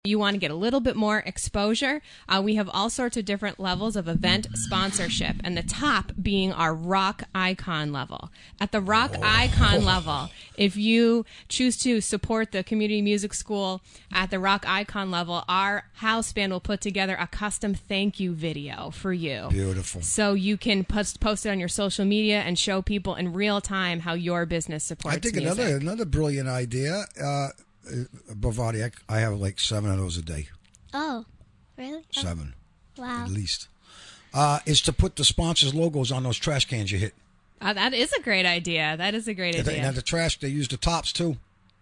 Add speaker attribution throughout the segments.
Speaker 1: You want to get a little bit more exposure. We have all sorts of different levels of event sponsorship, and the top being our rock icon level. At the rock icon level, if you choose to support the community music school at the rock icon level, our house band will put together a custom thank you video for you.
Speaker 2: Beautiful.
Speaker 1: So you can post it on your social media and show people in real time how your business supports music.
Speaker 2: I think another brilliant idea, Bhavani, I have like 7 of those a day.
Speaker 3: Oh, really?
Speaker 2: 7.
Speaker 3: Wow.
Speaker 2: At least. Is to put the sponsors' logos on those trash cans you hit.
Speaker 1: That is a great idea. Now
Speaker 2: the trash, they use the tops too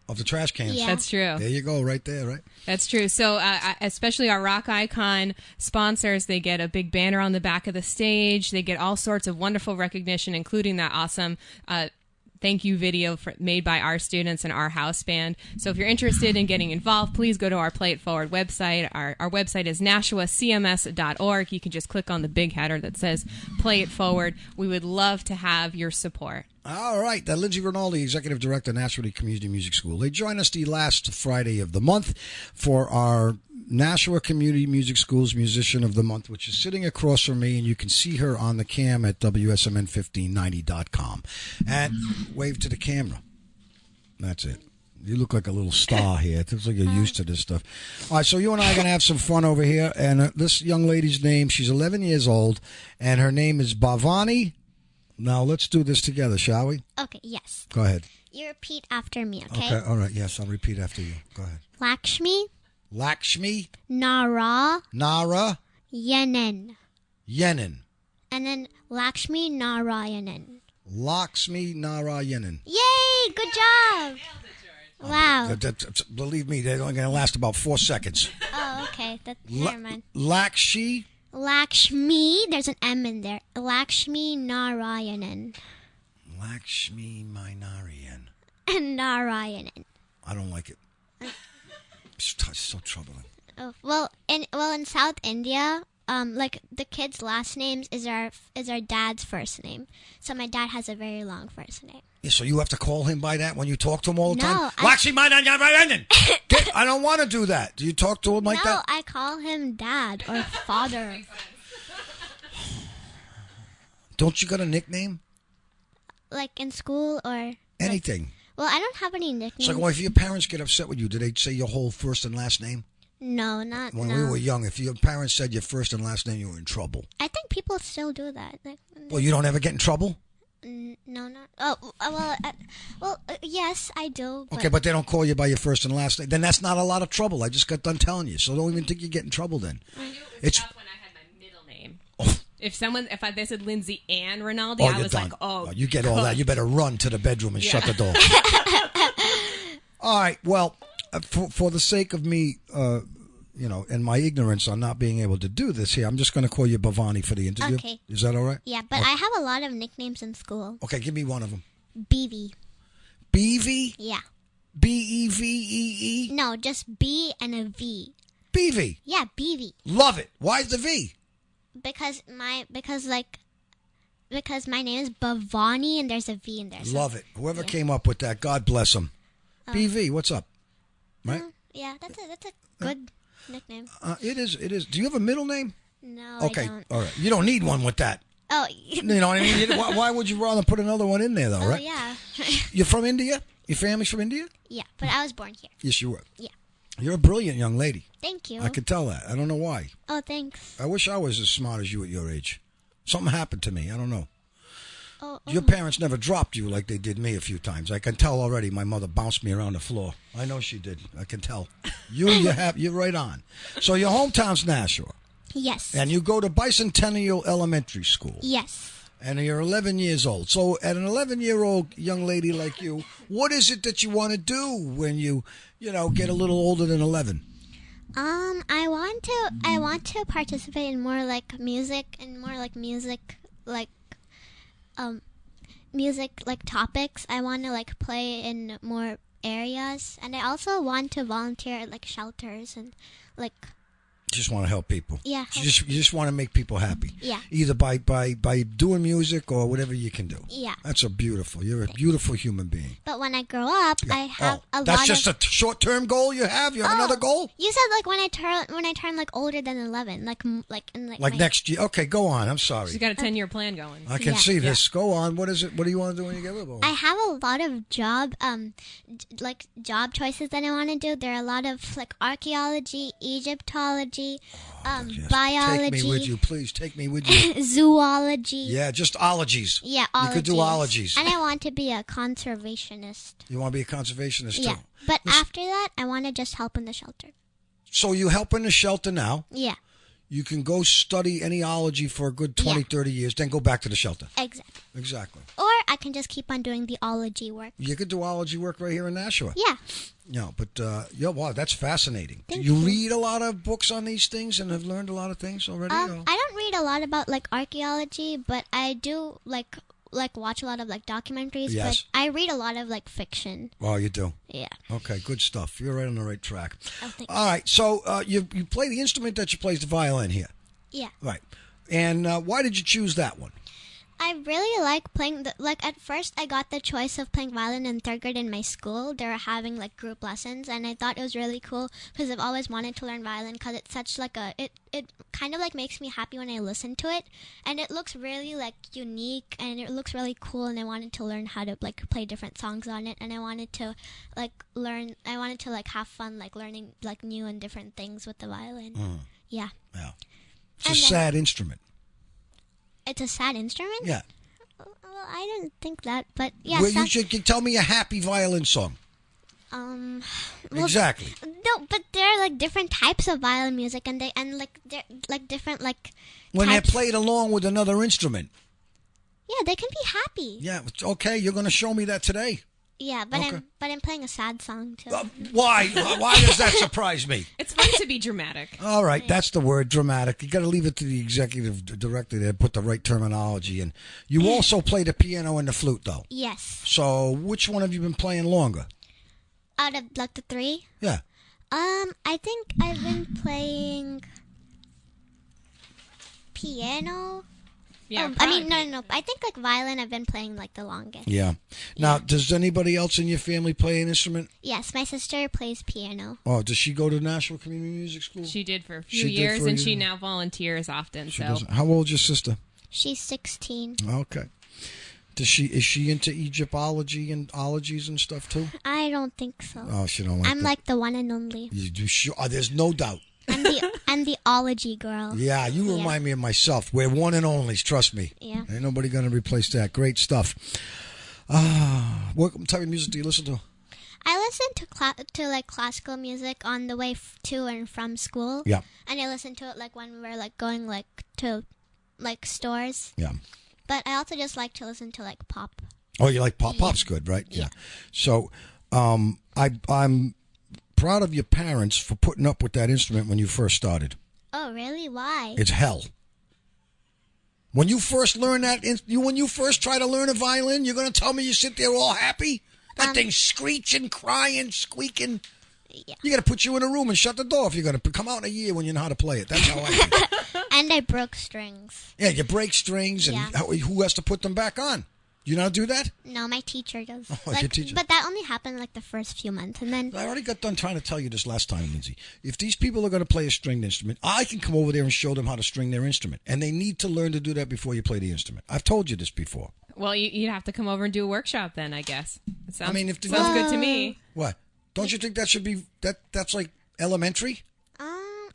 Speaker 2: of the trash cans.
Speaker 3: Yeah.
Speaker 1: That's true.
Speaker 2: There you go, right there, right?
Speaker 1: That's true. So especially our Rock Icon sponsors, they get a big banner on the back of the stage. They get all sorts of wonderful recognition, including that awesome thank you video made by our students and our house band. So if you're interested in getting involved, please go to our Play It Forward website. Our website is nashuacms.org. You can just click on the big header that says Play It Forward. We would love to have your support.
Speaker 2: All right. Lindsay Rinaldi, Executive Director, Nashua Community Music School. They join us the last Friday of the month for our Nashua Community Music School's Musician of the Month, which is sitting across from me, and you can see her on the cam at WSMN1590.com. And wave to the camera. That's it. You look like a little star here. It looks like you're used to this stuff. All right, so you and I are going to have some fun over here. And this young lady's name, she's 11 years old, and her name is Bhavani. Now, let's do this together, shall we?
Speaker 3: Okay, yes.
Speaker 2: Go ahead.
Speaker 3: You repeat after me, okay?
Speaker 2: Okay, all right. Yes, I'll repeat after you. Go ahead.
Speaker 3: Lakshmi.
Speaker 2: Nara.
Speaker 3: Yenin.
Speaker 2: And
Speaker 3: then Lakshmi Narayanan. Yay! Good job! Wow.
Speaker 2: Believe me, they're only going to last about 4 seconds.
Speaker 3: Oh, okay. Never mind.
Speaker 2: Lakshmi,
Speaker 3: there's an M in there. Lakshmi Narayanan. Narayanan.
Speaker 2: I don't like it. It's so troubling.
Speaker 3: Oh, well, in South India, like the kids' last names is our dad's first name. So my dad has a very long first name.
Speaker 2: Yeah, so you have to call him by that when you talk to him all the time?
Speaker 3: No,
Speaker 2: I don't want to do that. Do you talk to him like that?
Speaker 3: No, I call him dad or father.
Speaker 2: Don't you got a nickname?
Speaker 3: Like in school or
Speaker 2: anything?
Speaker 3: Well, I don't have any nicknames.
Speaker 2: So if your parents get upset with you, do they say your whole first and last name?
Speaker 3: No, not
Speaker 2: when we were young. If your parents said your first and last name, you were in trouble.
Speaker 3: I think people still do that.
Speaker 2: Well, you don't ever get in trouble?
Speaker 3: No, not. Oh, well, yes, I do.
Speaker 2: Okay, but they don't call you by your first and last name. Then that's not a lot of trouble. I just got done telling you, so don't even think you get in trouble then.
Speaker 1: I knew it was tough when I had my middle name. Oh. If they said Lindsay Ann Rinaldi, I was
Speaker 2: done.
Speaker 3: Oh,
Speaker 1: like,
Speaker 2: you get all that. You better run to the bedroom and shut the door. All right. Well, for the sake of me, and my ignorance on not being able to do this here, I'm just going to call you Bhavani for the interview.
Speaker 3: Okay.
Speaker 2: Is that all right?
Speaker 3: Yeah, but I have a lot of nicknames in school.
Speaker 2: Okay, give me one of them.
Speaker 3: BV.
Speaker 2: BV?
Speaker 3: Yeah.
Speaker 2: BEVEE?
Speaker 3: No, just B and a V.
Speaker 2: BV?
Speaker 3: Yeah, BV.
Speaker 2: Love it. Why's the V?
Speaker 3: Because my name is Bhavani and there's a V in there.
Speaker 2: Love it. Whoever came up with that, God bless them. BV, what's up? Right?
Speaker 3: Yeah, that's a good nickname.
Speaker 2: It is. Do you have a middle name?
Speaker 3: No,
Speaker 2: okay.
Speaker 3: I don't.
Speaker 2: All right. You don't need one with that.
Speaker 3: Oh.
Speaker 2: You know what I mean? Why would you rather put another one in there, though, right?
Speaker 3: Yeah.
Speaker 2: You're from India? Your family's from India?
Speaker 3: Yeah, but I was born here.
Speaker 2: Yes, you were.
Speaker 3: Yeah.
Speaker 2: You're a brilliant young lady.
Speaker 3: Thank you.
Speaker 2: I could tell that. I don't know why.
Speaker 3: Oh, thanks.
Speaker 2: I wish I was as smart as you at your age. Something happened to me. I don't know. Your
Speaker 3: Oh.
Speaker 2: parents never dropped you like they did me a few times. I can tell already. My mother bounced me around the floor. I know she did. I can tell. You're right on. So your hometown's Nashua.
Speaker 3: Yes.
Speaker 2: And you go to Bicentennial Elementary School.
Speaker 3: Yes.
Speaker 2: And you're 11 years old. So at an 11-year-old young lady like you, what is it that you want to do when you get a little older than 11?
Speaker 3: I want to participate in more like music and more like music topics. I want to like play in more areas, and I also want to volunteer at like shelters and like.
Speaker 2: Just want to help people.
Speaker 3: Yeah.
Speaker 2: You just want to make people happy.
Speaker 3: Yeah.
Speaker 2: Either by doing music or whatever you can do.
Speaker 3: Yeah.
Speaker 2: You're a beautiful human being.
Speaker 3: But when I grow up, I have a lot.
Speaker 2: That's just a short-term goal you have. You have another goal.
Speaker 3: You said like when I turn like older than 11, like
Speaker 2: Next year. Okay, go on. I'm sorry.
Speaker 1: She's got a 10-year plan going.
Speaker 2: I can see this. Go on. What is it? What do you want to do when you get older?
Speaker 3: I have a lot of job choices that I want to do. There are a lot of like archaeology, Egyptology, biology.
Speaker 2: Take me with you, please. Take me with you.
Speaker 3: Zoology.
Speaker 2: Yeah, just ologies.
Speaker 3: Yeah,
Speaker 2: ologies. You could do ologies.
Speaker 3: And I want to be a conservationist.
Speaker 2: You want to be a conservationist
Speaker 3: yeah.
Speaker 2: too?
Speaker 3: But after that, I want to just help in the shelter.
Speaker 2: So you help in the shelter now.
Speaker 3: Yeah.
Speaker 2: You can go study any ology for a good 20, 30 years, then go back to the shelter. Exactly.
Speaker 3: Or I can just keep on doing the ology work.
Speaker 2: You could do ology work right here in Nashua.
Speaker 3: Yeah.
Speaker 2: No, but wow, that's fascinating.
Speaker 3: Thank
Speaker 2: you
Speaker 3: you.
Speaker 2: read a lot of books on these things and have learned a lot of things already?
Speaker 3: I don't read a lot about like archaeology, but I do like watch a lot of like documentaries.
Speaker 2: Yes.
Speaker 3: But I read a lot of like fiction.
Speaker 2: Oh, you do?
Speaker 3: Yeah.
Speaker 2: Okay, good stuff. You're right on the right track.
Speaker 3: Oh, thank
Speaker 2: All right, so you play the instrument that you play is the violin here.
Speaker 3: Yeah.
Speaker 2: Right. And why did you choose that one?
Speaker 3: I really like playing at first I got the choice of playing violin in 3rd grade in my school. They were having like group lessons and I thought it was really cool because I've always wanted to learn violin because it's such like it kind of like makes me happy when I listen to it, and it looks really like unique and it looks really cool, and I wanted to learn how to like play different songs on it, and I wanted to have fun like learning like new and different things with the violin. Yeah.
Speaker 2: Yeah. It's a sad instrument.
Speaker 3: It's a sad instrument?
Speaker 2: Yeah.
Speaker 3: Well, I didn't think that, but yeah.
Speaker 2: Well, you should tell me a happy violin song.
Speaker 3: Well,
Speaker 2: exactly.
Speaker 3: No, but there are like different types of violin music, and they're like different like.
Speaker 2: When
Speaker 3: types.
Speaker 2: they're played along with another instrument.
Speaker 3: Yeah, they can be happy.
Speaker 2: Yeah. Okay, you're going to show me that today.
Speaker 3: Yeah, but
Speaker 2: Okay.
Speaker 3: I'm playing a sad song too.
Speaker 2: Why? Why does that surprise me?
Speaker 1: It's fun to be dramatic.
Speaker 2: All right, that's the word, dramatic. You got to leave it to the executive director to put the right terminology in. You also play the piano and the flute, though.
Speaker 3: Yes.
Speaker 2: So, which one have you been playing longer?
Speaker 3: Out of like the 3?
Speaker 2: Yeah.
Speaker 3: I think I've been playing piano.
Speaker 1: Yeah.
Speaker 3: No. I think like violin I've been playing like the longest.
Speaker 2: Yeah. Now, does anybody else in your family play an instrument?
Speaker 3: Yes, my sister plays piano.
Speaker 2: Oh, does she go to Nashua Community Music School?
Speaker 1: She did for a few
Speaker 2: She did
Speaker 1: years,
Speaker 2: for a
Speaker 1: and
Speaker 2: year.
Speaker 1: she now volunteers often.
Speaker 2: She
Speaker 1: So
Speaker 2: doesn't. How old's your sister?
Speaker 3: She's 16.
Speaker 2: Okay. Is she into Egyptology and ologies and stuff too?
Speaker 3: I don't think so.
Speaker 2: Oh, she don't like
Speaker 3: I'm
Speaker 2: that.
Speaker 3: like the one and only.
Speaker 2: You do sure? Oh, there's no doubt.
Speaker 3: I'm the ology girl.
Speaker 2: Yeah, you remind me of myself. We're one and onlys, trust me.
Speaker 3: Yeah.
Speaker 2: Ain't nobody going to replace that. Great stuff. What type of music do you listen to?
Speaker 3: I listen to like classical music on the way to and from school.
Speaker 2: Yeah.
Speaker 3: And I listen to it like when we're like going like to like stores.
Speaker 2: Yeah.
Speaker 3: But I also just like to listen to like pop.
Speaker 2: Oh, you like pop? Pop's good, right? Yeah. So, I'm proud of your parents for putting up with that instrument when you first started.
Speaker 3: Oh, really? Why?
Speaker 2: It's hell. When you first learn that, when you first try to learn a violin, you're going to tell me you sit there all happy? That thing's screeching, crying, squeaking.
Speaker 3: Yeah.
Speaker 2: You got to put you in a room and shut the door if you're going to come out in a year when you know how to play it. That's how I think.
Speaker 3: And I broke strings.
Speaker 2: Yeah, you break strings, and who has to put them back on? You know how to do that?
Speaker 3: No, my teacher does.
Speaker 2: Oh, your teacher.
Speaker 3: But that only happened like the first few months, and then
Speaker 2: I already got done trying to tell you this last time, Lindsay. If these people are going to play a stringed instrument, I can come over there and show them how to string their instrument. And they need to learn to do that before you play the instrument. I've told you this before.
Speaker 1: well, you'd have to come over and do a workshop then, I guess. It sounds,
Speaker 2: if the-
Speaker 1: sounds good to me.
Speaker 2: What? Don't you think that should be, that's like elementary?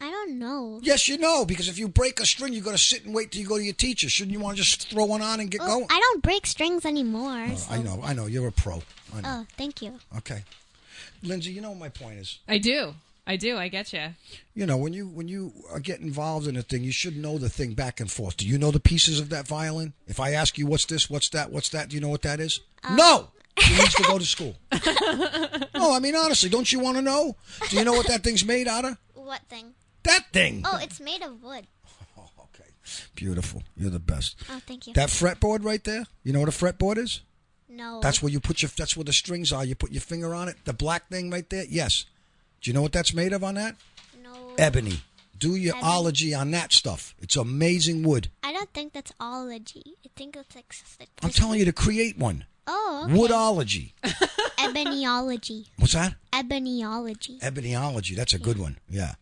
Speaker 3: I don't know.
Speaker 2: Yes, you know, because if you break a string, you got to sit and wait till you go to your teacher. Shouldn't you want to just throw one on and get going?
Speaker 3: I don't break strings anymore.
Speaker 2: Oh,
Speaker 3: so.
Speaker 2: I know. You're a pro. I know.
Speaker 3: Oh, thank you.
Speaker 2: Okay. Lindsay, you know what my point is?
Speaker 1: I do. I get you.
Speaker 2: You know, when you get involved in a thing, you should know the thing back and forth. Do you know the pieces of that violin? If I ask you what's this, what's that, do you know what that is? No! She needs to go to school. No, I mean, honestly, don't you want to know? Do you know what that thing's made out of?
Speaker 3: What thing?
Speaker 2: That thing!
Speaker 3: Oh, it's made of wood.
Speaker 2: Oh, okay. Beautiful. You're the best.
Speaker 3: Oh, thank you.
Speaker 2: That fretboard right there, you know what a fretboard is?
Speaker 3: No.
Speaker 2: That's where that's where the strings are. You put your finger on it. The black thing right there? Yes. Do you know what that's made of on that?
Speaker 3: No.
Speaker 2: Ebony. Do your ology on that stuff. It's amazing wood.
Speaker 3: I don't think that's ology. I think it's like.
Speaker 2: I'm telling you to create one.
Speaker 3: Oh, okay.
Speaker 2: Woodology.
Speaker 3: Ebonyology.
Speaker 2: What's that?
Speaker 3: Ebonyology.
Speaker 2: Ebonyology. That's a good one. Yeah.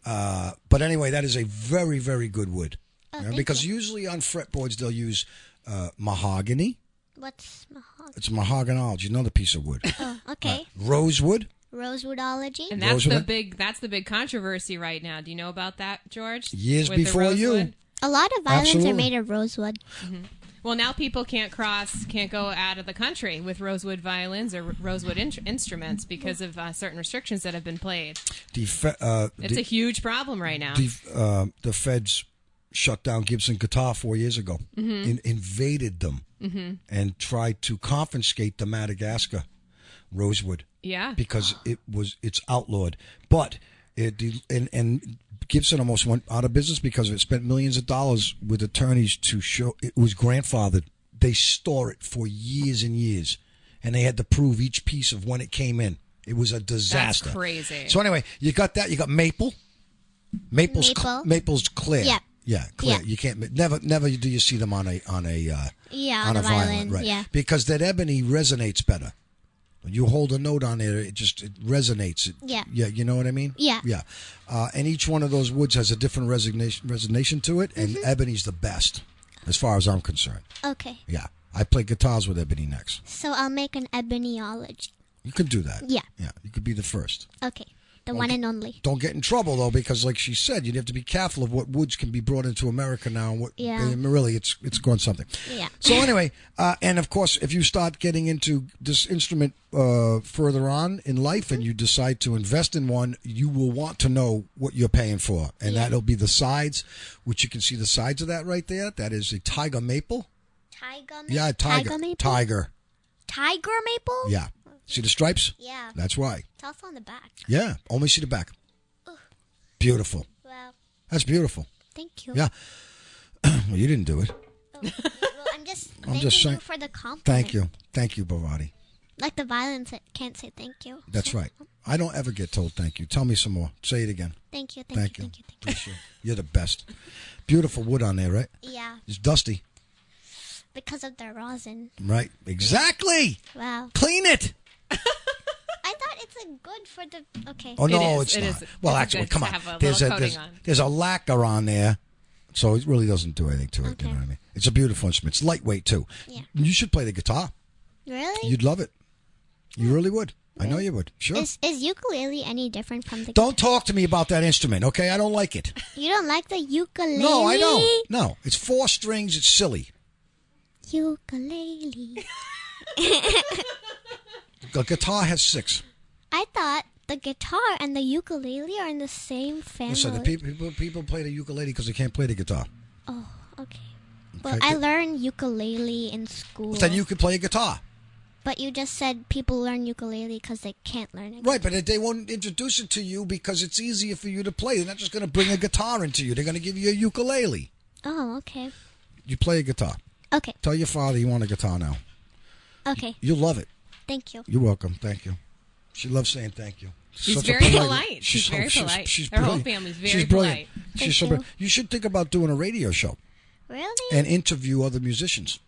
Speaker 2: But anyway, that is a very, very good wood.
Speaker 3: Oh,
Speaker 2: because usually on fretboards they'll use mahogany.
Speaker 3: What's mahogany?
Speaker 2: It's mahoganyology, another piece of wood.
Speaker 3: Oh, okay.
Speaker 2: Rosewood.
Speaker 3: Rosewoodology.
Speaker 1: And that's the big controversy right now. Do you know about that, George?
Speaker 2: Years
Speaker 1: With the
Speaker 2: before you.
Speaker 1: rosewood?
Speaker 3: A lot of violins
Speaker 2: Absolutely.
Speaker 3: are made of rosewood.
Speaker 1: Mm-hmm. Well, now people can't go out of the country with rosewood violins or rosewood instruments because of certain restrictions that have been played. It's a huge problem right now.
Speaker 2: The feds shut down Gibson guitar 4 years ago, invaded them, and tried to confiscate the Madagascar rosewood.
Speaker 1: Yeah,
Speaker 2: because it's outlawed. But and Gibson almost went out of business because it spent millions of dollars with attorneys to show it was grandfathered. They store it for years and years, and they had to prove each piece of when it came in. It was a disaster.
Speaker 1: That's crazy.
Speaker 2: So anyway, you got that. You got maple. Maple's clear.
Speaker 3: Yeah.
Speaker 2: Yeah, clear.
Speaker 3: Yeah.
Speaker 2: You can't never do you see them on a violin, right?
Speaker 3: Yeah.
Speaker 2: Because that ebony resonates better. When you hold a note on it, it resonates.
Speaker 3: Yeah.
Speaker 2: Yeah, you know what I mean?
Speaker 3: Yeah.
Speaker 2: Yeah. And each one of those woods has a different resonation to it, and ebony's the best, as far as I'm concerned.
Speaker 3: Okay.
Speaker 2: Yeah. I play guitars with ebony necks.
Speaker 3: So I'll make an ebonyology.
Speaker 2: You could do that.
Speaker 3: Yeah.
Speaker 2: Yeah. You could be the first.
Speaker 3: Okay. The one and only.
Speaker 2: Don't get in trouble, though, because like she said, you'd have to be careful of what woods can be brought into America now. Really, it's gone something.
Speaker 3: Yeah.
Speaker 2: So anyway, and of course, if you start getting into this instrument further on in life and you decide to invest in one, you will want to know what you're paying for. And that'll be the sides, which you can see the sides of that right there. That is a tiger maple.
Speaker 3: Tiger maple?
Speaker 2: Yeah, tiger.
Speaker 3: Maple?
Speaker 2: Tiger.
Speaker 3: Tiger maple?
Speaker 2: Yeah. See the stripes?
Speaker 3: Yeah.
Speaker 2: That's why.
Speaker 3: It's also on the back.
Speaker 2: Yeah. Only see the back.
Speaker 3: Ugh.
Speaker 2: Beautiful.
Speaker 3: Wow.
Speaker 2: That's beautiful.
Speaker 3: Thank you.
Speaker 2: Yeah. Well, you didn't do it.
Speaker 3: Oh, well, I'm just
Speaker 2: I'm
Speaker 3: thanking
Speaker 2: saying,
Speaker 3: you for the compliment.
Speaker 2: Thank you. Thank you, Bhavani.
Speaker 3: Like the violins can't say thank you.
Speaker 2: That's right. I don't ever get told thank you. Tell me some more. Say it again.
Speaker 3: Thank you.
Speaker 2: Thank you.
Speaker 3: Thank you.
Speaker 2: Appreciate it. You're the best. Beautiful wood on there, right?
Speaker 3: Yeah.
Speaker 2: It's dusty.
Speaker 3: Because of the rosin.
Speaker 2: Right. Exactly.
Speaker 3: Wow.
Speaker 2: Clean it.
Speaker 3: I thought it's good for the. Okay.
Speaker 2: Oh no,
Speaker 1: It
Speaker 2: it's
Speaker 1: is.
Speaker 2: not. Well,
Speaker 1: It's
Speaker 2: actually,
Speaker 1: good
Speaker 2: come
Speaker 1: to
Speaker 2: on.
Speaker 1: have a
Speaker 2: There's
Speaker 1: little coating on.
Speaker 2: there's a lacquer on there, so it really doesn't do anything to it.
Speaker 3: Okay.
Speaker 2: You know what I mean? It's a beautiful instrument. It's lightweight too.
Speaker 3: Yeah.
Speaker 2: You should play the guitar.
Speaker 3: Really?
Speaker 2: You'd love it. You really would. I know you would. Sure.
Speaker 3: Is ukulele any different from the?
Speaker 2: Don't talk to me about that instrument, okay? I don't like it.
Speaker 3: You don't like the ukulele?
Speaker 2: No, I don't. No, it's 4 strings. It's silly.
Speaker 3: Ukulele.
Speaker 2: The guitar has 6.
Speaker 3: I thought the guitar and the ukulele are in the same family.
Speaker 2: Listen, the people play the ukulele because they can't play the guitar.
Speaker 3: Oh, okay. Well,
Speaker 2: Okay.
Speaker 3: I learned ukulele in school.
Speaker 2: Then you could play a guitar.
Speaker 3: But you just said people learn ukulele because they can't learn it.
Speaker 2: Right, but they won't introduce it to you because it's easier for you to play. They're not just going to bring a guitar into you. They're going to give you a ukulele.
Speaker 3: Oh, okay.
Speaker 2: You play a guitar.
Speaker 3: Okay.
Speaker 2: Tell your father you want a guitar now.
Speaker 3: Okay.
Speaker 2: You'll love it.
Speaker 3: Thank you.
Speaker 2: You're welcome. Thank you. She loves saying thank you.
Speaker 1: She's
Speaker 2: Such a
Speaker 1: very polite. She's very polite.
Speaker 2: She's
Speaker 1: Her whole
Speaker 2: brilliant.
Speaker 1: family's very
Speaker 2: She's brilliant.
Speaker 1: polite.
Speaker 2: She's
Speaker 3: Thank
Speaker 2: so
Speaker 3: you.
Speaker 2: brilliant. You should think about doing a radio show
Speaker 3: Really?
Speaker 2: and interview other musicians.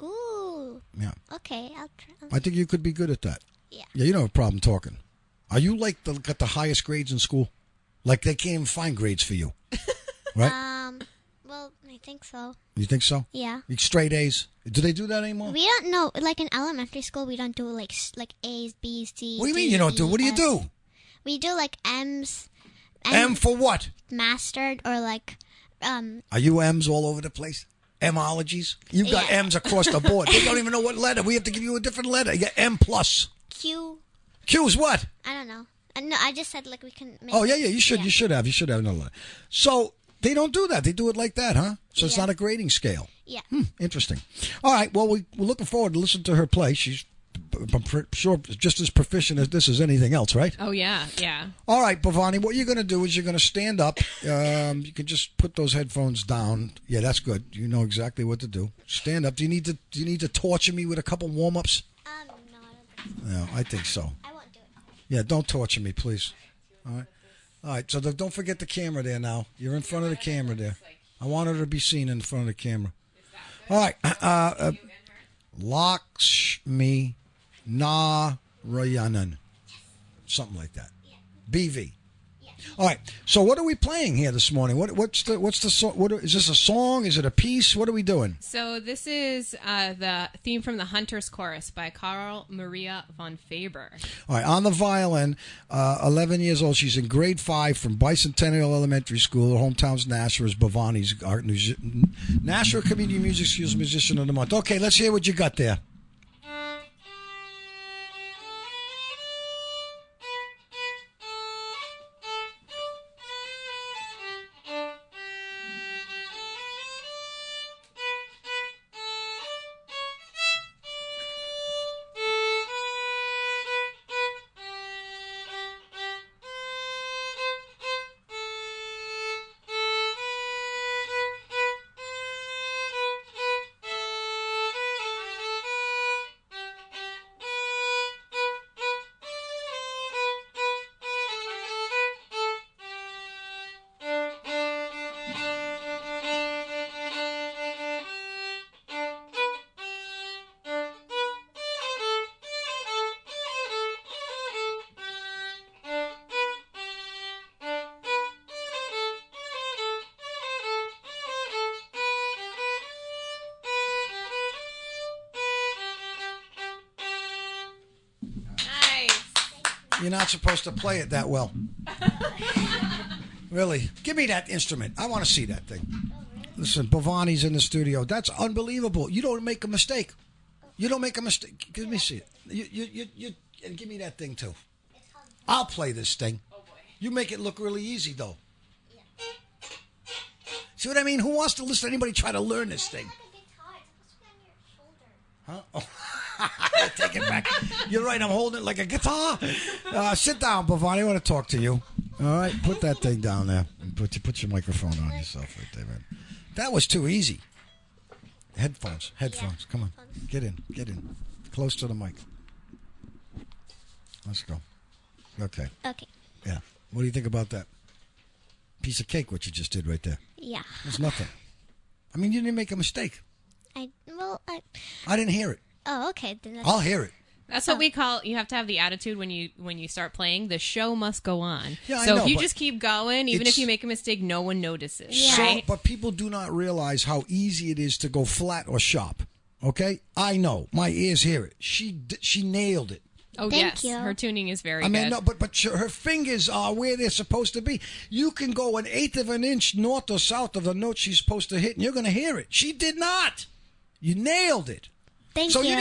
Speaker 3: Ooh.
Speaker 2: Yeah.
Speaker 3: Okay. I'll try.
Speaker 2: I think you could be good at that.
Speaker 3: Yeah.
Speaker 2: Yeah, you don't have a problem talking. Are you got the highest grades in school? Like they can't even find grades for you, right?
Speaker 3: Well, I think so.
Speaker 2: You think so?
Speaker 3: Yeah.
Speaker 2: Like straight A's? Do they do that anymore?
Speaker 3: We don't know. Like in elementary school, we don't do like A's, B's, C's.
Speaker 2: What do you mean you don't do? What do you do?
Speaker 3: We do like M's.
Speaker 2: M for what?
Speaker 3: Mastered or like
Speaker 2: Are you M's all over the place? Mologies? You've got
Speaker 3: Yeah.
Speaker 2: M's across the board. They don't even know what letter. We have to give you a different letter. You got M plus.
Speaker 3: Q.
Speaker 2: Q's what?
Speaker 3: I don't know. No, I just said like we can. Make
Speaker 2: Oh yeah. You should.
Speaker 3: Yeah.
Speaker 2: You should have. You should have another letter. So they don't do that. They do it like that, huh? So it's
Speaker 3: Yeah.
Speaker 2: not a grading scale.
Speaker 3: Yeah.
Speaker 2: Interesting. All right. Well, we're looking forward to listen to her play. She's, I'm sure, just as proficient as this as anything else, right?
Speaker 1: Oh yeah, yeah.
Speaker 2: All right, Bhavani, what you're going to do is you're going to stand up. You can just put those headphones down. Yeah, that's good. You know exactly what to do. Stand up. Do you need to torture me with a couple warm-ups?
Speaker 3: No, I don't think so.
Speaker 2: No, I think so.
Speaker 3: I won't do it.
Speaker 2: Yeah, don't torture me, please. All right. All right, so don't forget the camera there now. You're in front of the camera there. I want her to be seen in front of the camera. All right. Lakshmi Narayanan. Something like that. BV. All right. So what are we playing here this morning? What's the song? Is this a song? Is it a piece? What are we doing?
Speaker 1: So this is the theme from the Hunter's Chorus by Carl Maria von Faber.
Speaker 2: All right. On the violin, 11 years old. She's in grade 5 from Bicentennial Elementary School. Her hometown's Nashua. Is Bhavani's Nashua Community Music Schools Musician of the Month. Okay, let's hear what you got there. You're not supposed to play it that well. Really. Give me that instrument. I want to see that thing. Listen, Bhavani's in the studio. That's unbelievable. You don't make a mistake. You don't make a mistake. Give me see it. And give me that thing too. I'll play this thing. You make it look really easy though. See what I mean? Who wants to listen to anybody try to learn this thing? Huh? Oh. Take it back. You're right. I'm holding it like a guitar. Sit down, Bhavani. I want to talk to you. All right. Put that thing down there. And put your microphone on yourself right there, man. That was too easy. Headphones. Come on. Get in. Close to the mic. Let's go. Okay. Yeah. What do you think about that? Piece of cake, what you just did right there.
Speaker 3: Yeah.
Speaker 2: It's nothing. I mean, you didn't make a mistake. I didn't hear it.
Speaker 3: Oh, okay. Then
Speaker 2: I'll hear it.
Speaker 1: That's what we call. You have to have the attitude when you start playing. The show must go on.
Speaker 2: Yeah,
Speaker 1: so
Speaker 2: I know,
Speaker 1: if you
Speaker 2: but
Speaker 1: just keep going, even if you make a mistake, no one notices.
Speaker 3: Yeah.
Speaker 1: Right?
Speaker 2: But people do not realize how easy it is to go flat or sharp. Okay, I know. My ears hear it. She nailed it.
Speaker 1: Oh,
Speaker 3: Thank
Speaker 1: yes.
Speaker 3: you.
Speaker 1: Her tuning is very
Speaker 2: I mean,
Speaker 1: good.
Speaker 2: no, but her fingers are where they're supposed to be. You can go 1/8 of an inch north or south of the note she's supposed to hit, and you're going to hear it. She did not. You nailed it.
Speaker 3: Thank
Speaker 2: So
Speaker 3: you.
Speaker 2: you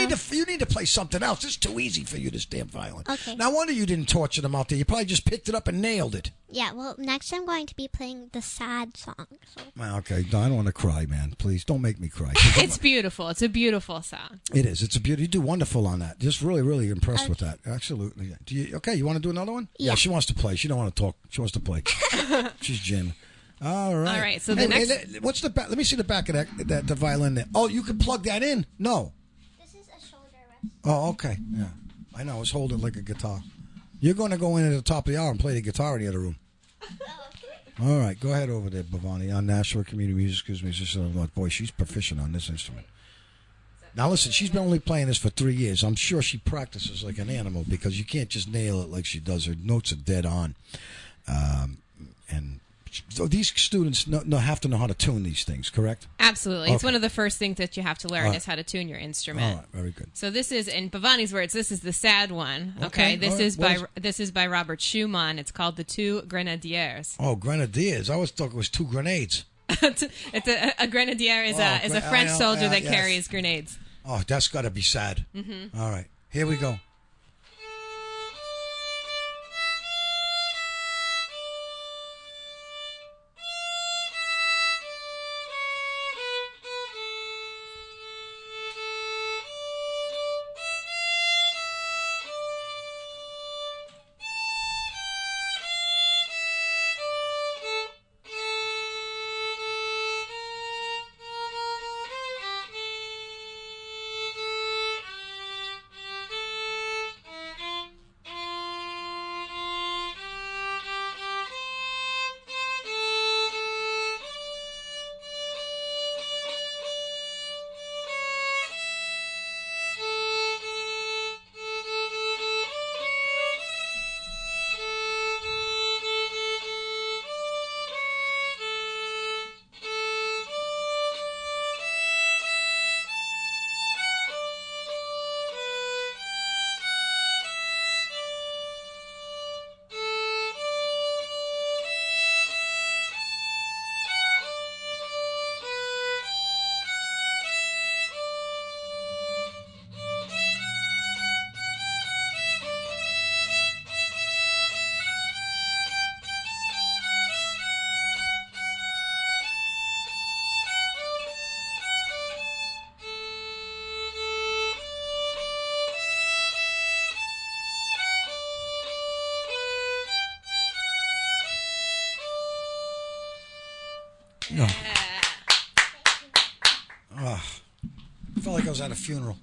Speaker 2: need to play something else. It's too easy for you, this damn violin.
Speaker 3: Okay.
Speaker 2: No wonder you didn't torture them out there. You probably just picked it up and nailed it.
Speaker 3: Yeah, well, next I'm going to be playing the sad song. So.
Speaker 2: Well, okay, no, I don't want to cry, man. Please don't make me cry.
Speaker 1: It's beautiful. It's a beautiful song.
Speaker 2: It is. It's a beauty. You do wonderful on that. Just really, really impressed with that. Absolutely. You want to do another one?
Speaker 3: Yeah.
Speaker 2: She wants to play. She don't want to talk. She wants to play. She's Jen. All right.
Speaker 1: All right, so the next...
Speaker 2: what's the back? Let me see the back of the violin there. Oh, you can plug that in? No.
Speaker 3: This is a shoulder rest.
Speaker 2: Oh, okay. Yeah. I know. I was holding like a guitar. You're going to go in at the top of the hour and play the guitar in the other room. All right. Go ahead over there, Bhavani, on Nashua Community Music Schools Musician of the Month. Boy, she's proficient on this instrument. Now, listen, she's been only playing this for 3 years. I'm sure she practices like an animal because you can't just nail it like she does. Her notes are dead on. And so these students have to know how to tune these things, correct?
Speaker 1: Absolutely.
Speaker 2: Okay.
Speaker 1: It's one of the first things that you have to learn is how to tune your instrument.
Speaker 2: All right, very good.
Speaker 1: So this is, in Bhavani's words, this is the sad one.
Speaker 2: Okay,
Speaker 1: This
Speaker 2: all
Speaker 1: is
Speaker 2: right.
Speaker 1: this is by Robert Schumann. It's called The Two Grenadiers.
Speaker 2: Oh, grenadiers. I always thought it was 2 grenades.
Speaker 1: It's a grenadier is a French soldier that
Speaker 2: yes.
Speaker 1: carries grenades.
Speaker 2: Oh, that's got to be sad. Mm-hmm. All right, here we go. No. Oh, I felt like I was at a funeral.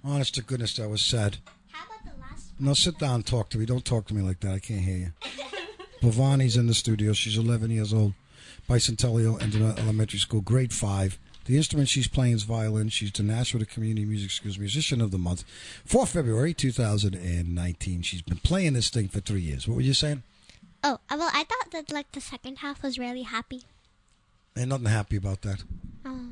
Speaker 2: Honest to goodness, that was sad.
Speaker 3: How about the last
Speaker 2: No, sit down and talk to me. Don't talk to me like that. I can't hear you. Bhavani's in the studio. She's 11 years old. Bicentennial Elementary School, grade 5. The instrument she's playing is violin. She's the Nashua Community Music School's Musician of the Month for February 2019. She's been playing this thing for 3 years. What were you saying?
Speaker 3: Oh, well, I thought that like the second half was really happy.
Speaker 2: Ain't nothing happy about that.
Speaker 3: Oh,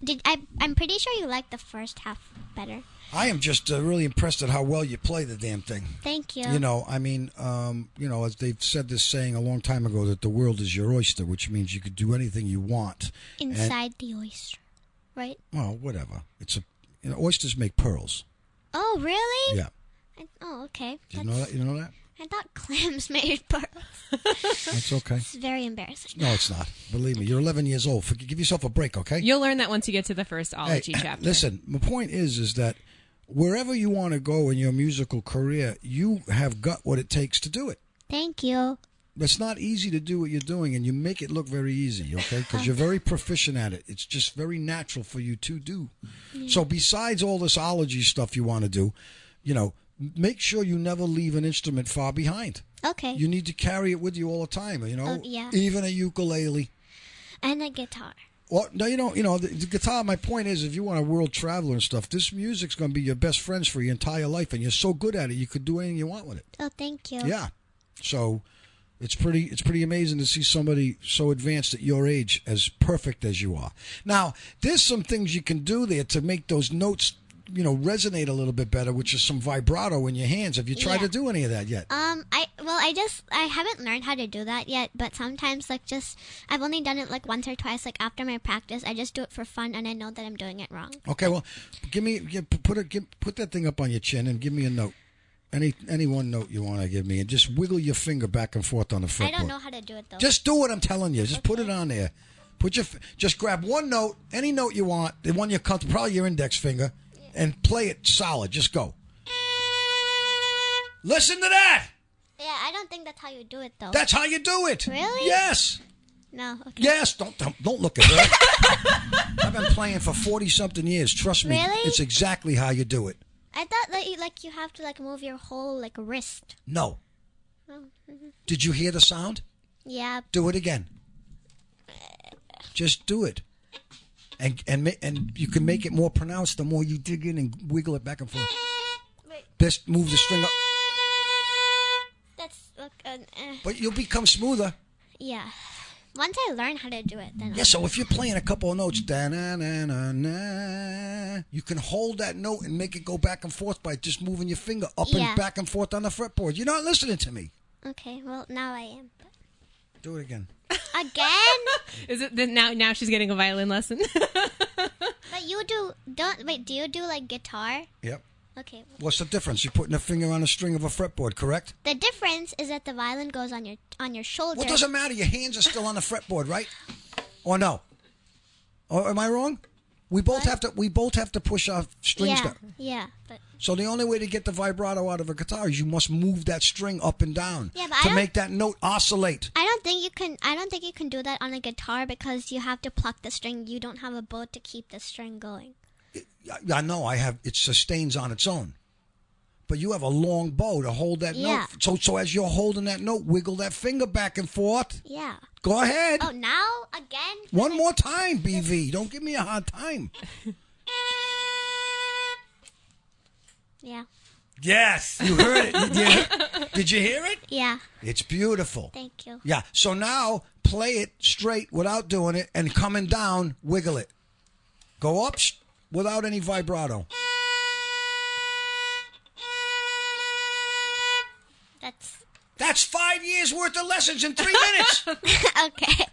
Speaker 3: okay. I'm pretty sure you liked the first half better.
Speaker 2: I am just really impressed at how well you play the damn thing.
Speaker 3: Thank you.
Speaker 2: You know, I mean, as they've said this saying a long time ago, that the world is your oyster, which means you could do anything you want.
Speaker 3: Inside the oyster, right?
Speaker 2: Well, whatever. Oysters make pearls.
Speaker 3: Oh, really?
Speaker 2: Yeah.
Speaker 3: Okay.
Speaker 2: Did you know that? You know that?
Speaker 3: I thought clams made pearls.
Speaker 2: That's okay.
Speaker 3: It's very embarrassing.
Speaker 2: No, it's not. Believe me, you're 11 years old. Give yourself a break, okay?
Speaker 1: You'll learn that once you get to the first ology chapter.
Speaker 2: Listen, my point is that wherever you want to go in your musical career, you have got what it takes to do it.
Speaker 3: Thank you.
Speaker 2: It's not easy to do what you're doing, and you make it look very easy, okay? Because you're very proficient at it. It's just very natural for you to do. Yeah. So besides all this ology stuff you want to do, make sure you never leave an instrument far behind.
Speaker 3: Okay.
Speaker 2: You need to carry it with you all the time,
Speaker 3: yeah.
Speaker 2: Even a ukulele.
Speaker 3: And a guitar.
Speaker 2: Well, no, you don't. The guitar, my point is, if you want a world traveler and stuff, this music's going to be your best friends for your entire life, and you're so good at it, you could do anything you want with it.
Speaker 3: Oh, thank you.
Speaker 2: Yeah. So it's pretty amazing to see somebody so advanced at your age, as perfect as you are. Now, there's some things you can do there to make those notes resonate a little bit better, which is some vibrato in your hands. Have you tried to do any of that yet?
Speaker 3: I haven't learned how to do that yet, but sometimes I've only done it like once or twice. Like after my practice, I just do it for fun, and I know that I'm doing it wrong.
Speaker 2: Okay, well, put that thing up on your chin and give me a note. Any one note you want to give me, and just wiggle your finger back and forth on the fretboard.
Speaker 3: I don't know how to do it though.
Speaker 2: Just do what I'm telling you. Just put it on there. Just grab one note, any note you want, the one you're comfortable, probably your index finger. And play it solid. Just go. Listen to that.
Speaker 3: Yeah, I don't think that's how you do it, though.
Speaker 2: That's how you do it.
Speaker 3: Really?
Speaker 2: Yes.
Speaker 3: No. Okay.
Speaker 2: Yes. Don't look at her. I've been playing for 40-something years. Trust me.
Speaker 3: Really?
Speaker 2: It's exactly how you do it.
Speaker 3: I thought that you have to move your whole wrist.
Speaker 2: No.
Speaker 3: Oh.
Speaker 2: Did you hear the sound?
Speaker 3: Yeah.
Speaker 2: Do it again. Just do it. And you can make it more pronounced the more you dig in and wiggle it back and forth.
Speaker 3: Wait.
Speaker 2: Best move the string up.
Speaker 3: That's
Speaker 2: But you'll become smoother.
Speaker 3: Yeah. Once I learn how to do it, then.
Speaker 2: Yeah. So if you're playing a couple of notes, da na na na na, you can hold that note and make it go back and forth by just moving your finger up and back and forth on the fretboard. You're not listening to me.
Speaker 3: Okay. Well, now I am.
Speaker 2: Do it again.
Speaker 3: Again?
Speaker 1: Is it now she's getting a violin lesson?
Speaker 3: But you do you do guitar?
Speaker 2: Yep.
Speaker 3: Okay.
Speaker 2: What's the difference? You're putting a finger on a string of a fretboard, correct?
Speaker 3: The difference is that the violin goes on your shoulder.
Speaker 2: Well, it doesn't matter. Your hands are still on the fretboard, right? Or no? Or am I wrong? We both have to push our strings down.
Speaker 3: Yeah, but
Speaker 2: so the only way to get the vibrato out of a guitar is you must move that string up and down
Speaker 3: to
Speaker 2: make that note oscillate.
Speaker 3: I don't think you can do that on a guitar because you have to pluck the string. You don't have a bow to keep the string going.
Speaker 2: I know. It sustains on its own. But you have a long bow to hold that note. So as you're holding that note, wiggle that finger back and forth.
Speaker 3: Yeah.
Speaker 2: Go ahead.
Speaker 3: Oh, now? Again?
Speaker 2: One more time, BV. Don't give me a hard time.
Speaker 3: Yeah.
Speaker 2: Yes. You heard it. Did you hear it?
Speaker 3: Yeah.
Speaker 2: It's beautiful.
Speaker 3: Thank you.
Speaker 2: Yeah. So now play it straight without doing it, and coming down, wiggle it. Go up without any vibrato. That's 5 years worth of lessons in 3 minutes.
Speaker 3: Okay.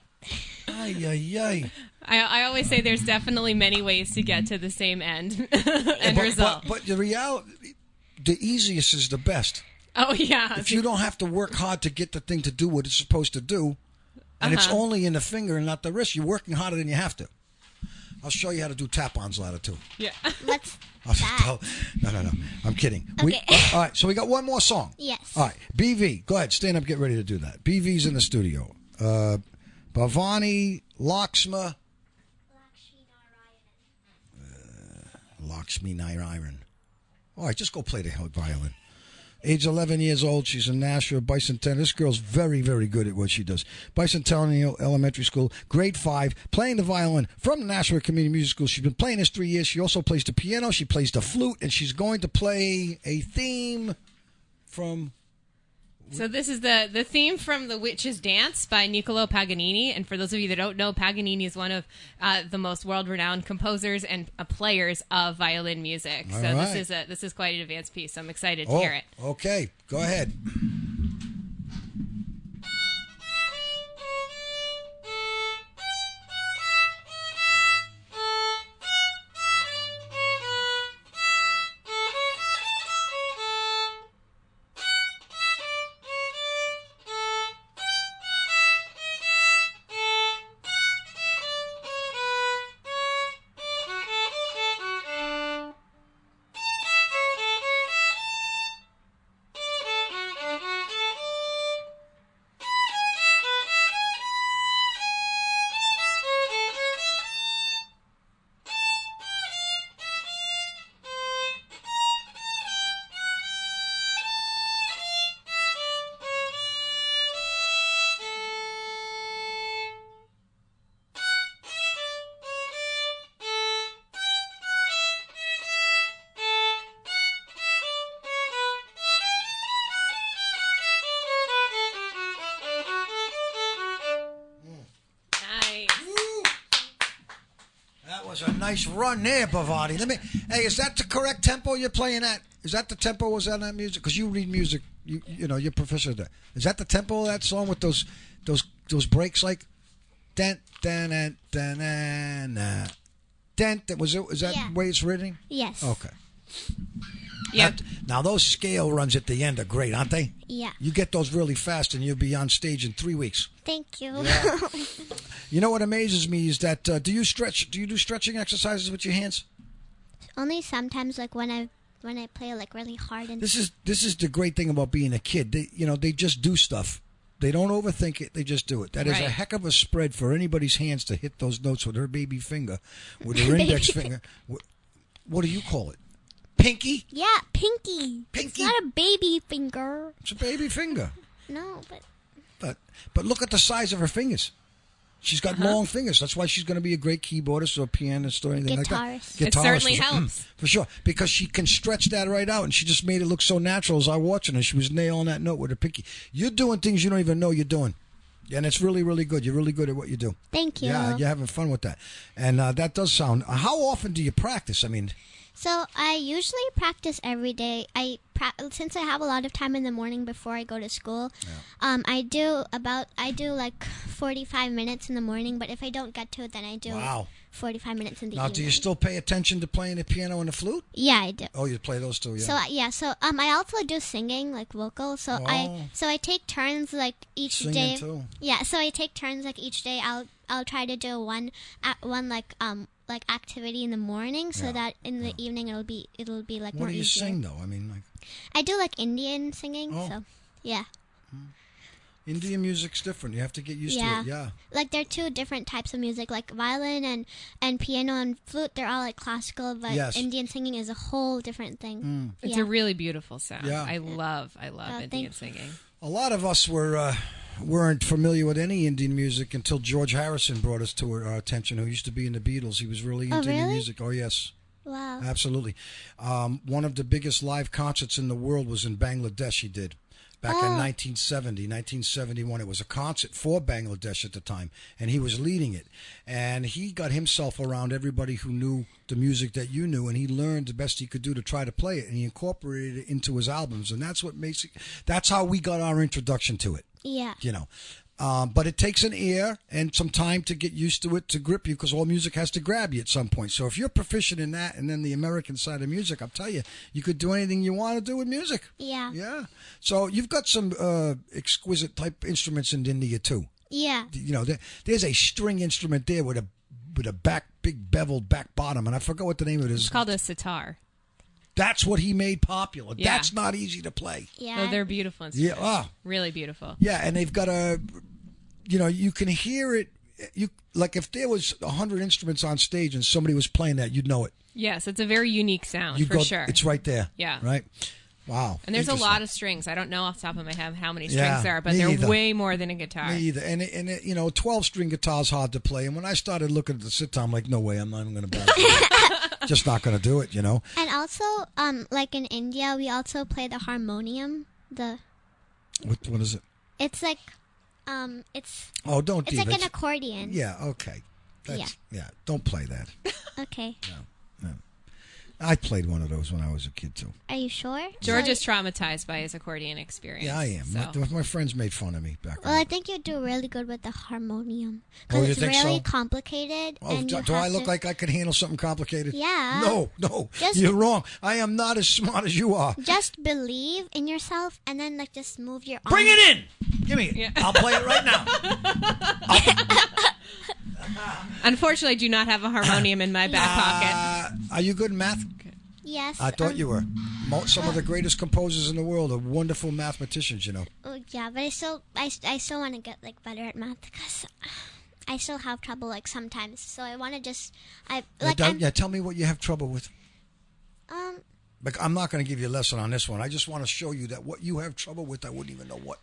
Speaker 2: Ay, ay, ay.
Speaker 1: I always say there's definitely many ways to get to the same end result.
Speaker 2: But the reality, the easiest is the best.
Speaker 1: Oh, yeah.
Speaker 2: If you don't have to work hard to get the thing to do what it's supposed to do, and it's only in the finger and not the wrist, you're working harder than you have to. I'll show you how to do tap-ons later, too.
Speaker 1: Yeah.
Speaker 3: What's
Speaker 2: that? No. I'm kidding.
Speaker 3: Okay.
Speaker 2: All right, so we got one more song.
Speaker 3: Yes.
Speaker 2: All right, BV, go ahead. Stand up, get ready to do that. BV's in the studio. Bhavani Lakshma. Lakshmi Narayan. All right, just go play the violin. Age 11 years old. She's in Nashua, Bicentennial. This girl's very, very good at what she does. Bicentennial Elementary School, grade 5, playing the violin from the Nashua Community Music School. She's been playing this 3 years. She also plays the piano. She plays the flute, and she's going to play a theme from...
Speaker 1: So this is the theme from The Witch's Dance by Niccolò Paganini. And for those of you that don't know, Paganini is one of the most world-renowned composers and players of violin music.
Speaker 2: All
Speaker 1: so
Speaker 2: right.
Speaker 1: this is quite an advanced piece. So I'm excited to hear it.
Speaker 2: Okay, go ahead. Was a nice run there, Bhavani. Hey, is that the correct tempo you're playing at? Is that the tempo was on that music? Because you read music, you know, you're professor there. Is that the tempo of that song with those breaks like? Dun, dun, dun, dun, dun, dun. Dun, is that the way it's written?
Speaker 3: Yes.
Speaker 2: Okay.
Speaker 1: Yep.
Speaker 2: Now those scale runs at the end are great, aren't they?
Speaker 3: Yeah.
Speaker 2: You get those really fast, and you'll be on stage in 3 weeks.
Speaker 3: Thank you.
Speaker 2: Yeah. You know what amazes me is that do you stretch? Do you do stretching exercises with your hands?
Speaker 3: Only sometimes, like when I play like really hard. And
Speaker 2: this is the great thing about being a kid. They just do stuff. They don't overthink it. They just do it. That is a heck of a spread for anybody's hands to hit those notes with her baby finger, with her index finger. What do you call it? Pinky?
Speaker 3: Yeah, pinky.
Speaker 2: Pinky.
Speaker 3: It's not a baby finger.
Speaker 2: It's a baby finger.
Speaker 3: No,
Speaker 2: But look at the size of her fingers. She's got long fingers. That's why she's going to be a great keyboardist or pianist or anything like that.
Speaker 3: Guitarist.
Speaker 1: It certainly helps.
Speaker 2: For sure. Because she can stretch that right out, and she just made it look so natural as I was watching her. She was nailing that note with her pinky. You're doing things you don't even know you're doing. And it's really, really good. You're really good at what you do.
Speaker 3: Thank you.
Speaker 2: Yeah, you're having fun with that. And that does sound... How often do you practice? I mean...
Speaker 3: So I usually practice every day. Since I have a lot of time in the morning before I go to school. Yeah. I do like 45 minutes in the morning. But if I don't get to it, then I do 45 minutes in the evening.
Speaker 2: Now, do you still pay attention to playing the piano and the flute?
Speaker 3: Yeah, I do.
Speaker 2: Oh, you play those too, yeah.
Speaker 3: So I also do singing, like vocals. So I take turns like each
Speaker 2: singing
Speaker 3: day.
Speaker 2: Too.
Speaker 3: Yeah, so I take turns like each day. I'll try to do one like activity in the morning, so that in the evening it'll be like more easier.
Speaker 2: What do you sing though? I mean, like
Speaker 3: I do like Indian singing. So yeah.
Speaker 2: Indian music's different. You have to get used to it. Yeah.
Speaker 3: Like there are two different types of music, like violin and piano and flute. They're all like classical, but Indian singing is a whole different thing.
Speaker 1: It's a really beautiful sound.
Speaker 2: Yeah.
Speaker 1: I love Indian singing.
Speaker 2: A lot of us weren't familiar with any Indian music until George Harrison brought us to our attention, who used to be in the Beatles. He was really into Indian music. Oh, yes.
Speaker 3: Wow.
Speaker 2: Absolutely. One of the biggest live concerts in the world was in Bangladesh he did. Back in 1971. It was a concert for Bangladesh at the time, and he was leading it. And he got himself around everybody who knew the music that you knew, and he learned the best he could do to try to play it, and he incorporated it into his albums. And that's what makes it, that's how we got our introduction to it.
Speaker 3: Yeah.
Speaker 2: You know. But it takes an ear and some time to get used to it, to grip you, because all music has to grab you at some point. So if you're proficient in that, and then the American side of music, I'll tell you, you could do anything you want to do with music.
Speaker 3: Yeah.
Speaker 2: Yeah. So you've got some exquisite type instruments in India too.
Speaker 3: Yeah.
Speaker 2: You know, there's a string instrument there with a big beveled back bottom, and I forgot what the name of it is.
Speaker 1: It's called a sitar.
Speaker 2: That's what he made popular.
Speaker 1: Yeah.
Speaker 2: That's not easy to play.
Speaker 3: Yeah.
Speaker 1: Oh, they're beautiful instruments.
Speaker 2: Yeah. Oh.
Speaker 1: Really beautiful.
Speaker 2: Yeah, and they've got you can hear it. You like if there was 100 instruments on stage and somebody was playing that, you'd know it.
Speaker 1: Yes, it's a very unique sound
Speaker 2: You'd
Speaker 1: for
Speaker 2: go,
Speaker 1: sure.
Speaker 2: It's right there.
Speaker 1: Yeah.
Speaker 2: Right. Wow.
Speaker 1: And there's a lot of strings. I don't know off the top of my head how many strings there are, but they're way more than a guitar.
Speaker 2: Me either. And 12-string guitar is hard to play. And when I started looking at the sitar, I'm like, no way, I'm not even going to buy it. Just not going to do it,
Speaker 3: And also, like in India, we also play the harmonium.
Speaker 2: What is it?
Speaker 3: It's like, it's
Speaker 2: like
Speaker 3: an accordion.
Speaker 2: Yeah. Okay. Don't play that.
Speaker 3: Okay.
Speaker 2: No. I played one of those when I was a kid too.
Speaker 3: Are you sure?
Speaker 1: George is traumatized by his accordion experience.
Speaker 2: Yeah, I am.
Speaker 1: So.
Speaker 2: My friends made fun of me back then.
Speaker 3: Well, I think you do really good with the harmonium.
Speaker 2: Oh, you
Speaker 3: Because it's
Speaker 2: think
Speaker 3: really
Speaker 2: so?
Speaker 3: complicated.
Speaker 2: Oh,
Speaker 3: and
Speaker 2: do I look like I could handle something complicated?
Speaker 3: Yeah.
Speaker 2: No. You're wrong. I am not as smart as you are.
Speaker 3: Just believe in yourself and then just move your arms.
Speaker 2: Bring it in! Give me it. Yeah. I'll play it right now.
Speaker 1: Unfortunately, I do not have a harmonium in my back pocket.
Speaker 2: Are you good in math?
Speaker 3: Yes.
Speaker 2: I thought you were. Some of the greatest composers in the world are wonderful mathematicians,
Speaker 3: Oh, yeah, but I still want to get better at math because I still have trouble sometimes. So I want to just
Speaker 2: tell me what you have trouble with. I'm not going to give you a lesson on this one. I just want to show you that what you have trouble with, I wouldn't even know what.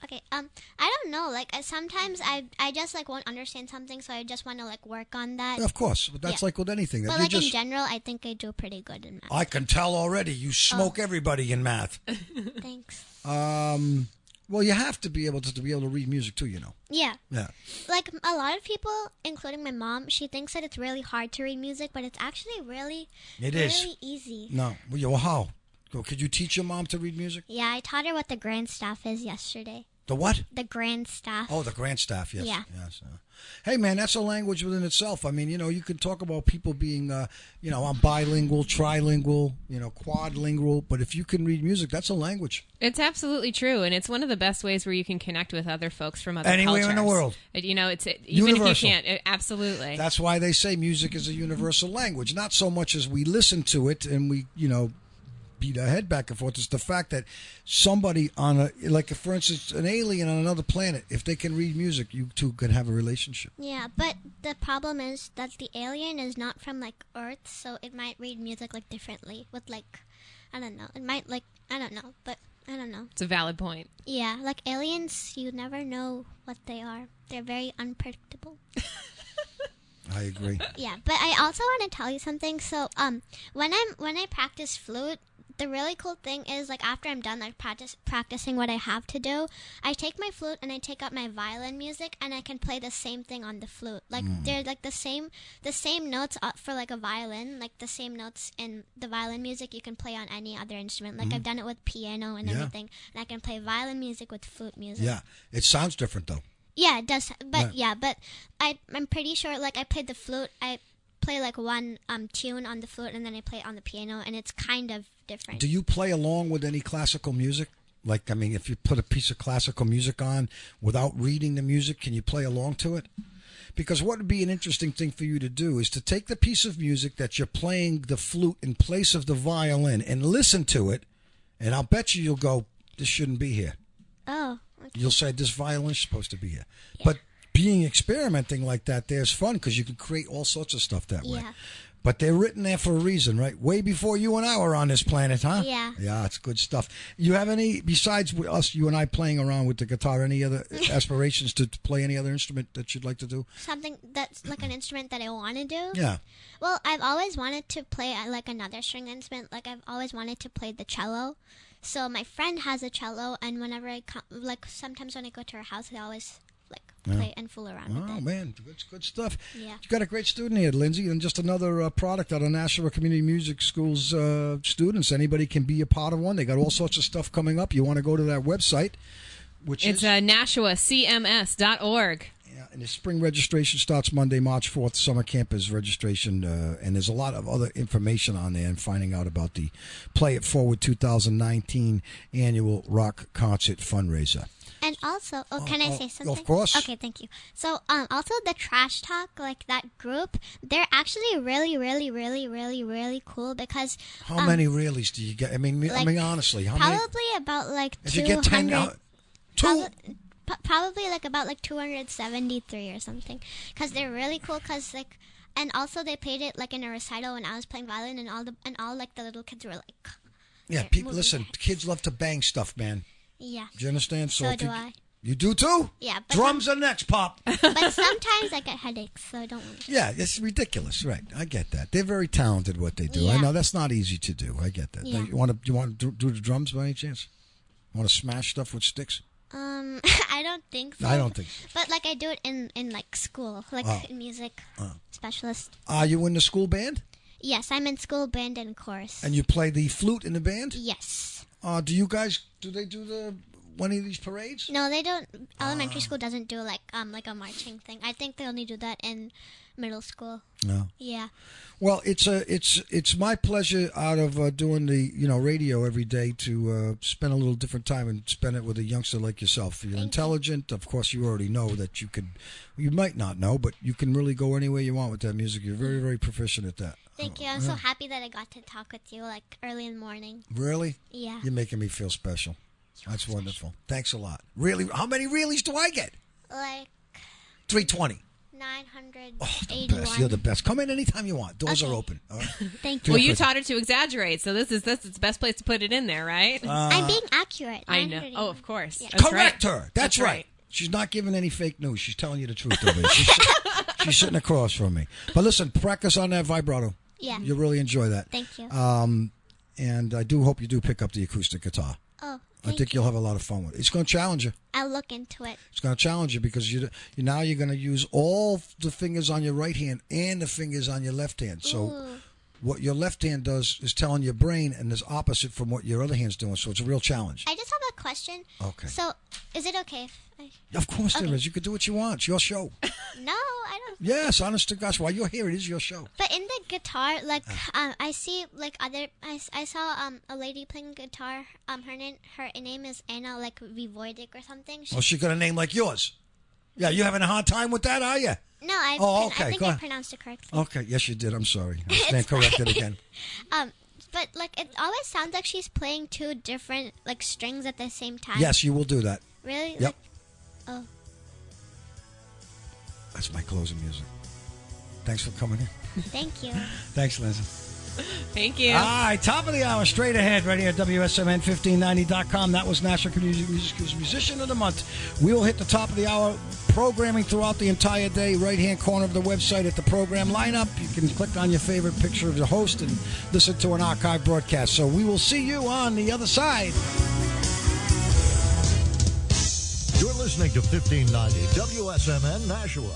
Speaker 3: Okay. I don't know. Sometimes I just won't understand something, so I just want to like work on that.
Speaker 2: Of course, but that's like with anything.
Speaker 3: But in general, I think I do pretty good in math.
Speaker 2: I can tell already. You smoke everybody in math.
Speaker 3: Thanks.
Speaker 2: Well, you have to be able to read music too.
Speaker 3: Yeah.
Speaker 2: Yeah.
Speaker 3: Like a lot of people, including my mom, she thinks that it's really hard to read music, but it's actually really easy.
Speaker 2: No. Well, how? Could you teach your mom to read music?
Speaker 3: Yeah, I taught her what the grand staff is yesterday.
Speaker 2: The what?
Speaker 3: The grand staff.
Speaker 2: Oh, the grand staff, yes.
Speaker 3: Yeah.
Speaker 2: Yes. Hey, man, that's a language within itself. I mean, you can talk about people being, I'm bilingual, trilingual, quadlingual, but if you can read music, that's a language.
Speaker 1: It's absolutely true, and it's one of the best ways where you can connect with other folks from other
Speaker 2: anywhere
Speaker 1: cultures.
Speaker 2: in the world.
Speaker 1: Even
Speaker 2: universal.
Speaker 1: If you can't, absolutely.
Speaker 2: That's why they say music is a universal language, not so much as we listen to it and we, beat our head back and forth. It's the fact that somebody for instance, an alien on another planet, if they can read music, you two can have a relationship.
Speaker 3: Yeah, but the problem is that the alien is not from Earth, so it might read music differently with I don't know. It might I don't know, but I don't know.
Speaker 1: It's a valid point.
Speaker 3: Yeah, aliens, you never know what they are. They're very unpredictable.
Speaker 2: I agree.
Speaker 3: Yeah, but I also want to tell you something. So, when I practice flute, the really cool thing is after I'm done practicing what I have to do, I take my flute and I take out my violin music and I can play the same thing on the flute. They're the same notes for a violin, the same notes in the violin music you can play on any other instrument. I've done it with piano and everything, and I can play violin music with flute music.
Speaker 2: Yeah, it sounds different though.
Speaker 3: Yeah, it does. But but I'm pretty sure I played the flute. I play one tune on the flute and then I play it on the piano, and it's kind of different.
Speaker 2: Do you play along with any classical music? If you put a piece of classical music on without reading the music, can you play along to it? Because what would be an interesting thing for you to do is to take the piece of music that you're playing the flute in place of the violin and listen to it, and I'll bet you'll go, this shouldn't be here.
Speaker 3: Oh. Okay.
Speaker 2: You'll say, this violin's supposed to be here. Yeah. But experimenting like that, there's fun because you can create all sorts of stuff that way. But they're written there for a reason, right? Way before you and I were on this planet, huh?
Speaker 3: Yeah.
Speaker 2: Yeah, it's good stuff. You have any, besides you and I playing around with the guitar, any other aspirations to play any other instrument that you'd like to do?
Speaker 3: Something that's an instrument that I want to do?
Speaker 2: Yeah.
Speaker 3: Well, I've always wanted to play another string instrument. I've always wanted to play the cello. So my friend has a cello, and whenever I come, sometimes when I go to her house, I always play and fool around with it.
Speaker 2: Oh, man, good stuff.
Speaker 3: Yeah.
Speaker 2: You got a great student here, Lindsay, and just another product out of Nashua Community Music School's students. Anybody can be a part of one. They got all sorts of stuff coming up. You want to go to that website, which
Speaker 1: is NashuaCMS.org.
Speaker 2: Yeah, and the spring registration starts Monday, March 4th. Summer camp is registration, and there's a lot of other information on there and finding out about the Play It Forward 2019 annual rock concert fundraiser.
Speaker 3: And also, can I say something?
Speaker 2: Of course.
Speaker 3: Okay, thank you. So, also the Trash Talk, that group, they're actually really, really, really, really, really cool because...
Speaker 2: How many reallys do you get? I mean, honestly, how many?
Speaker 3: Probably about,
Speaker 2: If you get 10...
Speaker 3: probably like about like 273 or something, because they're really cool. And also they played it like in a recital when I was playing violin, and all like the little kids were like.
Speaker 2: Yeah, people. Listen, kids love to bang stuff, man.
Speaker 3: Yeah.
Speaker 2: Do you understand?
Speaker 3: So do I.
Speaker 2: You do too?
Speaker 3: Yeah. But
Speaker 2: Drums are next, Pop.
Speaker 3: But sometimes I get headaches, so I don't want to.
Speaker 2: Yeah, it's ridiculous, right? I get that. They're very talented what they do.
Speaker 3: Yeah.
Speaker 2: I know that's not easy to do. I get that.
Speaker 3: Yeah.
Speaker 2: You want to do the drums by any chance? Want to smash stuff with sticks?
Speaker 3: I don't think so.
Speaker 2: I don't think so.
Speaker 3: But like I do it in like school, like in music specialist.
Speaker 2: Are you in the school band?
Speaker 3: Yes, I'm in school band and chorus.
Speaker 2: And you play the flute in the band?
Speaker 3: Yes.
Speaker 2: Do they do one of these parades?
Speaker 3: No, they don't. Elementary school doesn't do like a marching thing. I think they only do that in middle school.
Speaker 2: No.
Speaker 3: Yeah.
Speaker 2: Well, it's my pleasure out of doing the radio every day to spend a little different time and spend it with a youngster like yourself. You're intelligent. Of course, you already know that you could. You might not know, but you can really go anywhere you want with that music. You're very, very proficient at that.
Speaker 3: Thank you. I'm so happy that I got to talk with you like early in the morning.
Speaker 2: Really?
Speaker 3: Yeah.
Speaker 2: You're making me feel special. That's wonderful. Thanks a lot. Really? How many reallys do I get?
Speaker 3: Like
Speaker 2: 320.
Speaker 3: 981.
Speaker 2: Oh, the best. You're the best. Come in anytime you want. Doors are open. All right?
Speaker 3: Thank you.
Speaker 1: Well, you taught her to exaggerate, so this is the best place to put it in there, right?
Speaker 3: I'm being accurate.
Speaker 1: I know. Oh, of course.
Speaker 3: Yeah.
Speaker 1: That's
Speaker 2: Correct
Speaker 1: right.
Speaker 2: her. That's right. She's not giving any fake news. She's telling you the truth. She's sitting across from me. But listen, practice on that vibrato.
Speaker 3: Yeah.
Speaker 2: You'll really enjoy that.
Speaker 3: Thank you.
Speaker 2: And I do hope you do pick up the acoustic guitar.
Speaker 3: Oh,
Speaker 2: I think you'll have a lot of fun with it. It's going to challenge you.
Speaker 3: I'll look into it.
Speaker 2: It's going to challenge you because now you're going to use all the fingers on your right hand and the fingers on your left hand. So what your left hand does is telling your brain and is opposite from what your other hand's doing. So it's a real challenge.
Speaker 3: I just have a question.
Speaker 2: Okay.
Speaker 3: So is it okay if I...
Speaker 2: Of course there is. You can do what you want. It's your show.
Speaker 3: No, I don't.
Speaker 2: Yes, honest to gosh. While you're here, it is your show.
Speaker 3: But in the guitar, like I see like I saw a lady playing guitar. Her name is Anna, like Vivoidic or something.
Speaker 2: She got a name like yours. Yeah, you having a hard time with that, are you?
Speaker 3: No, I think I pronounced it correctly.
Speaker 2: Okay, yes you did. I'm sorry. I stand corrected again.
Speaker 3: But like it always sounds like she's playing two different like strings at the same time.
Speaker 2: Yes, you will do that.
Speaker 3: Really?
Speaker 2: Yep.
Speaker 3: Like, oh.
Speaker 2: That's my closing music. Thanks for coming in.
Speaker 3: Thank you.
Speaker 2: Thanks, Lindsay.
Speaker 1: Thank you.
Speaker 2: All right, top of the hour, straight ahead, right here at WSMN1590.com. That was National Community Music School's Musician of the Month. We will hit the top of the hour programming throughout the entire day, right-hand corner of the website at the program lineup. You can click on your favorite picture of the host and listen to an archive broadcast. So we will see you on the other side.
Speaker 4: You're listening to 1590 WSMN Nashua.